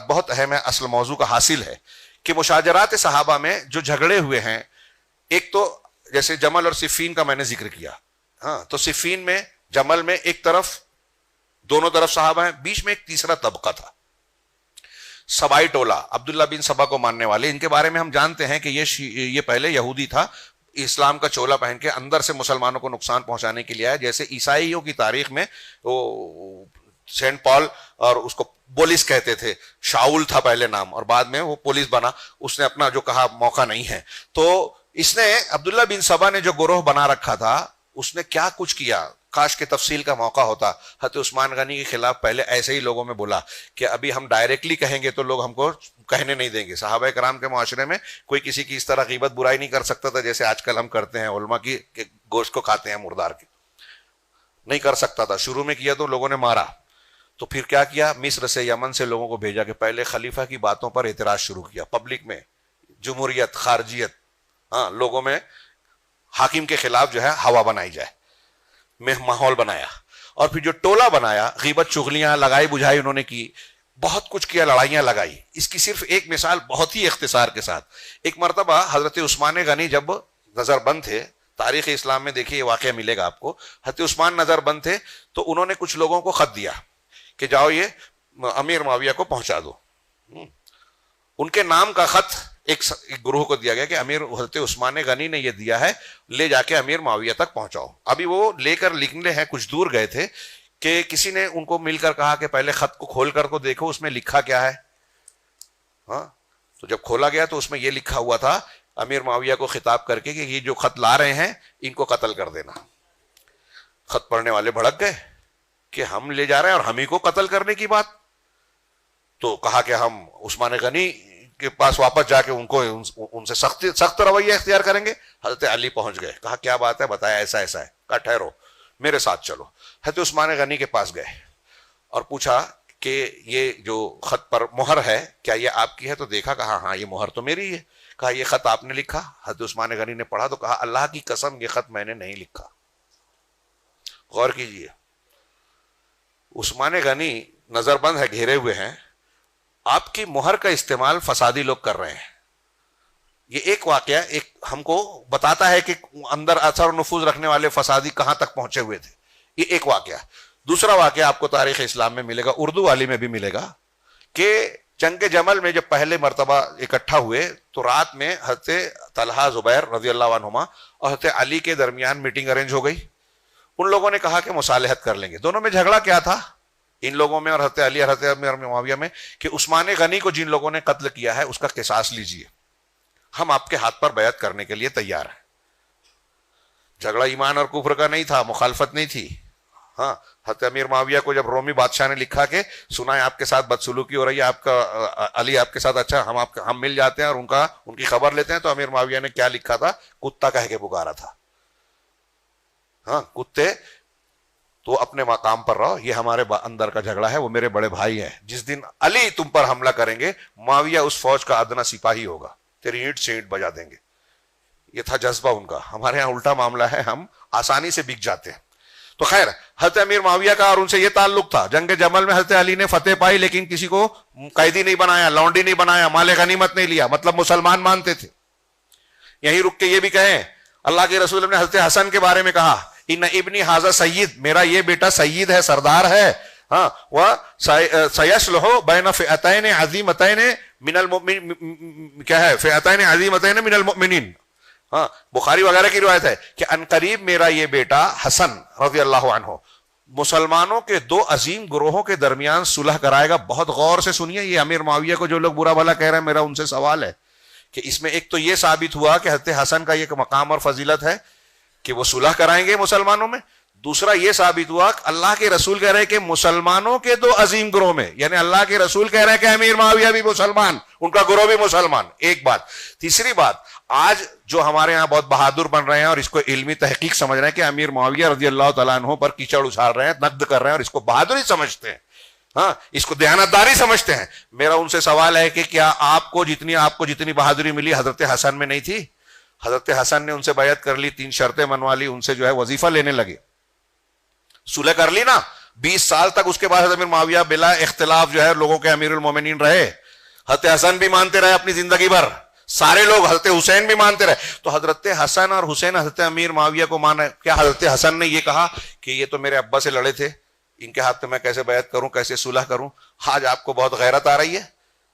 بہت اہم ہے، اصل موضوع کا حاصل ہے کہ مشاجرات صحابہ میں جو جھگڑے ہوئے ہیں، ایک تو جیسے جمل اور صفین کا میں نے ذکر کیا، ہاں تو صفین میں جمل میں ایک طرف دونوں طرف صحابہ ہیں، بیچ میں ایک تیسرا طبقہ تھا، سبائی ٹولہ، عبداللہ بن سبا کو ماننے والے. ان کے بارے میں ہم جانتے ہیں کہ یہ پہلے یہودی تھا، اسلام کا چولا پہن کے اندر سے مسلمانوں کو نقصان پہنچانے کے لیے آیا. جیسے عیسائیوں کی تاریخ میں وہ سینٹ پال، اور اس کو پولیس کہتے تھے، شاول تھا پہلے نام اور بعد میں وہ پولیس بنا، اس نے اپنا جو کہا موقع نہیں ہے. تو اس نے عبداللہ بن سبا نے جو گروہ بنا رکھا تھا، اس نے کیا کچھ کیا، کاش کے تفصیل کا موقع ہوتا. حضرت عثمان غنی کے خلاف پہلے ایسے ہی لوگوں میں بولا کہ ابھی ہم ڈائریکٹلی کہیں گے تو لوگ ہم کو کہنے نہیں دیں گے. صحابہ کرام کے معاشرے میں کوئی کسی کی اس طرح غیبت برائی نہیں کر سکتا تھا جیسے آج کل ہم کرتے ہیں، علماء کی گوشت کو کھاتے ہیں مردار کے، نہیں کر سکتا تھا. شروع میں کیا تو لوگوں نے مارا، تو پھر کیا کیا، مصر سے یمن سے لوگوں کو بھیجا کہ پہلے خلیفہ کی باتوں پر اعتراض شروع کیا، پبلک میں جمہوریت، خارجیت، ہاں لوگوں میں حاکم کے خلاف جو ہے ہوا بنائی جائے، میں ماحول بنایا. اور پھر جو ٹولہ بنایا، غیبت چغلیاں لگائی بجھائی انہوں نے کی، بہت کچھ کیا، لڑائیاں لگائی. اس کی صرف ایک مثال بہت ہی اختصار کے ساتھ، ایک مرتبہ حضرت عثمان غنی جب نظر بند تھے، تاریخ اسلام میں دیکھیے یہ واقعہ ملے گا آپ کو، حضرت عثمان نظر بند تھے تو انہوں نے کچھ لوگوں کو خط دیا کہ جاؤ یہ امیر معاویہ کو پہنچا دو. ان کے نام کا خط ایک گروہ کو دیا گیا کہ امیر حضرت عثمان غنی نے یہ دیا ہے، لے جا کے امیر معاویہ تک پہنچاؤ. ابھی وہ لے کر لکھنے ہیں، کچھ دور گئے تھے کہ کسی نے ان کو مل کر کہا کہ پہلے خط کو کھول کر کو دیکھو اس میں لکھا کیا ہے. ہاں تو جب کھولا گیا تو اس میں یہ لکھا ہوا تھا، امیر معاویہ کو خطاب کر کے کہ یہ جو خط لا رہے ہیں ان کو قتل کر دینا. خط پڑھنے والے بھڑک گئے کہ ہم لے جا رہے ہیں اور ہم ہی کو قتل کرنے کی بات. تو کہا کہ ہم عثمان غنی کے پاس واپس جا کے ان سے سخت رویہ اختیار کریں گے. حضرت علی پہنچ گئے، کہا کیا بات ہے، بتایا ایسا ایسا ہے. کہا ٹھہرو میرے ساتھ چلو. حضرت عثمان غنی کے پاس گئے اور پوچھا کہ یہ جو خط پر مہر ہے کیا یہ آپ کی ہے؟ تو دیکھا، کہا ہاں یہ مہر تو میری ہے. کہا یہ خط آپ نے لکھا؟ حضرت عثمان غنی نے پڑھا تو کہا اللہ کی قسم یہ خط میں نے نہیں لکھا. غور کیجئے، عثمان غنی نظر بند ہے، گھیرے ہوئے ہیں، آپ کی مہر کا استعمال فسادی لوگ کر رہے ہیں. یہ ایک واقعہ ایک ہم کو بتاتا ہے کہ اندر اثر و نفوذ رکھنے والے فسادی کہاں تک پہنچے ہوئے تھے. یہ ایک واقعہ. دوسرا واقعہ آپ کو تاریخ اسلام میں ملے گا، اردو والی میں بھی ملے گا، کہ جنگ جمل میں جب پہلے مرتبہ اکٹھا ہوئے تو رات میں حضرت طلحہ زبیر رضی اللہ عنہما اور حضرت علی کے درمیان میٹنگ ارینج ہو گئی. ان لوگوں نے کہا کہ مصالحت کر لیں گے. دونوں میں جھگڑا کیا تھا ان لوگوں میں اور حضرت علی اور حضرت معاویہ میں کہ عثمان غنی کو جن لوگوں نے قتل کیا ہے اس کا قصاص لیجئے، ہم آپ کے ہاتھ پر بیعت کرنے کے لیے تیار ہیں. جھگڑا ایمان اور کفر کا نہیں تھا، مخالفت نہیں تھی. ہاں حضرت امیر معاویہ کو جب رومی بادشاہ نے لکھا کہ سنا ہے آپ کے ساتھ بدسلوکی ہو رہی ہے، آپ کا علی آپ کے ساتھ اچھا ہم مل جاتے ہیں اور ان کی خبر لیتے ہیں، تو امیر معاویہ نے کیا لکھا تھا؟ کتا کہہ کے پکارا تھا. ہاں کتے تو اپنے مقام پر رہو، یہ ہمارے اندر کا جھگڑا ہے، وہ میرے بڑے بھائی ہیں. جس دن علی تم پر حملہ کریں گے معاویہ اس فوج کا ادنا سپاہی ہوگا، تیری اینٹ سے اینٹ بجا دیں گے. یہ تھا جذبہ ان کا. ہمارے ہاں الٹا معاملہ ہے، ہم آسانی سے بک جاتے ہیں. تو خیر حضرت امیر معاویہ کا اور ان سے یہ تعلق تھا. جنگ جمل میں حضرت علی نے فتح پائی لیکن کسی کو قیدی نہیں بنایا، لونڈی نہیں بنایا، مال غنیمت نہیں لیا، مطلب مسلمان مانتے تھے. یہیں رک کے یہ بھی کہیں اللہ کے رسول نے حضرت حسن کے بارے میں کہا ان ابنی ھذا سید، میرا یہ بیٹا سید ہے، سردار ہے. ہاں وہ سیصلح بین فئتین عظیمتین من المؤمنین، کیا ہے، فئتین عظیمتین من المؤمنین. ہاں بخاری وغیرہ کی روایت ہے کہ انقریب میرا یہ بیٹا حسن رضی اللہ عنہ مسلمانوں کے دو عظیم گروہوں کے درمیان صلح کرائے گا. بہت غور سے سنیے، یہ امیر معاویہ کو جو لوگ برا بھلا کہہ رہے ہیں، میرا ان سے سوال ہے کہ اس میں ایک تو یہ ثابت ہوا کہ حضرت حسن کا یہ مقام اور فضیلت ہے کہ وہ صلح کرائیں گے مسلمانوں میں. دوسرا یہ ثابت ہوا کہ اللہ کے رسول کہہ رہے کہ مسلمانوں کے دو عظیم گروہ میں، یعنی اللہ کے رسول کہہ رہے کہ امیر معاویہ بھی مسلمان، ان کا گروہ بھی مسلمان. ایک بات. تیسری بات، آج جو ہمارے ہاں بہت بہادر بن رہے ہیں اور اس کو علمی تحقیق سمجھ رہے ہیں کہ امیر معاویہ رضی اللہ تعالیٰ عنہ پر کیچڑ اچھال رہے ہیں، نقد کر رہے ہیں اور اس کو بہادری سمجھتے ہیں، ہاں اس کو دیانتداری سمجھتے ہیں. میرا ان سے سوال ہے کہ کیا آپ کو جتنی بہادری ملی حضرت حسن میں نہیں تھی؟ حضرت حسن نے ان سے بیعت کر لی، 3 شرطیں منوا لی، ان سے جو ہے وظیفہ لینے لگے، صلح کر لی نا، 20 سال تک اس کے بعد حضرت امیر معاویہ بلا اختلاف جو ہے لوگوں کے امیر المومنین رہے. حضرت حسن بھی مانتے رہے اپنی زندگی بھر, سارے لوگ, حضرت حسین بھی مانتے رہے. تو حضرت حسن اور حسین حضرت امیر معاویہ کو مانا. کیا حضرت حسن نے یہ کہا کہ یہ تو میرے ابا سے لڑے تھے, ان کے ہاتھ میں کیسے بیعت کروں, کیسے صلح کروں, آج آپ کو بہت غیرت آ رہی ہے؟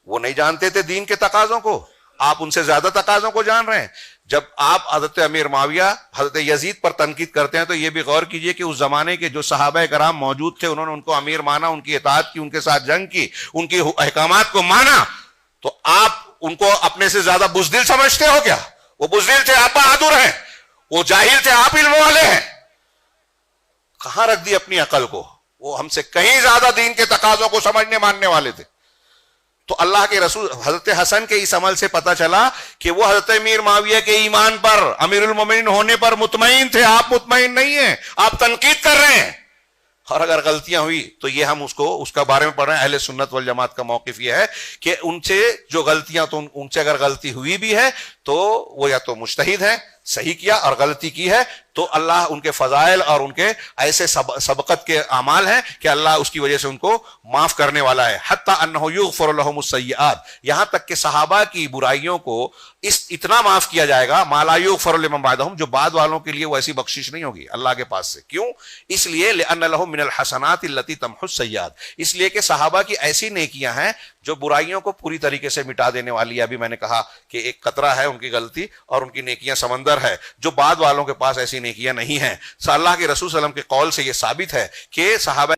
وہ نہیں جانتے تھے دین کے تقاضوں کو, آپ ان سے زیادہ تقاضوں کو جان رہے ہیں. جب آپ حضرت امیر معاویہ حضرت یزید پر تنقید کرتے ہیں تو یہ بھی غور کیجئے کہ اس زمانے کے جو صحابہ کرام موجود تھے انہوں نے ان کو امیر مانا, ان کی اطاعت کی, ان کے ساتھ جنگ کی, ان کی احکامات کو مانا, تو آپ ان کو اپنے سے زیادہ بزدل سمجھتے ہو کیا؟ وہ بزدل تھے, آپ بہادر ہیں. وہ جاہل تھے, آپ علم والے ہیں. کہاں رکھ دی اپنی عقل کو؟ وہ ہم سے کہیں زیادہ دین کے تقاضوں کو سمجھنے ماننے والے تھے. تو اللہ کے رسول حضرت حسن کے اس عمل سے پتا چلا کہ وہ حضرت امیر معاویہ کے ایمان پر, امیر المومنین ہونے پر مطمئن تھے. آپ مطمئن نہیں ہیں, آپ تنقید کر رہے ہیں. اور اگر غلطیاں ہوئی تو یہ ہم اس کا بارے میں پڑھ رہے ہیں. اہل سنت والجماعت کا موقف یہ ہے کہ ان سے جو غلطیاں, تو ان سے اگر غلطی ہوئی بھی ہے تو وہ یا تو مجتہد ہیں, صحیح کیا, اور غلطی کی ہے تو اللہ ان کے فضائل اور ان کے ایسے سبقت کے اعمال ہیں کہ اللہ اس کی وجہ سے ان کو معاف کرنے والا ہے. حتی انہ یغفر لهم السیئات, یہاں تک کہ صحابہ کی برائیوں کو اتنا معاف کیا جائے گا, ما لا یغفر لمن بعدهم, جو بعد والوں کے لیے وہ ایسی بخشش نہیں ہوگی اللہ کے پاس سے. کیوں؟ اس لیے لان لهم من الحسنات التي تمحو السیئات, اس لیے کہ صحابہ کی ایسی نیکیاں ہیں جو برائیوں کو پوری طریقے سے مٹا دینے والی ہے. ابھی میں نے کہا کہ ایک قطرہ ہے ان کی غلطی اور ان کی نیکیاں سمندر ہے, جو بعد والوں کے پاس ایسی نیکیاں نہیں ہیں. اللہ کے رسول صلی اللہ علیہ وسلم کے قول سے یہ ثابت ہے کہ صحابہ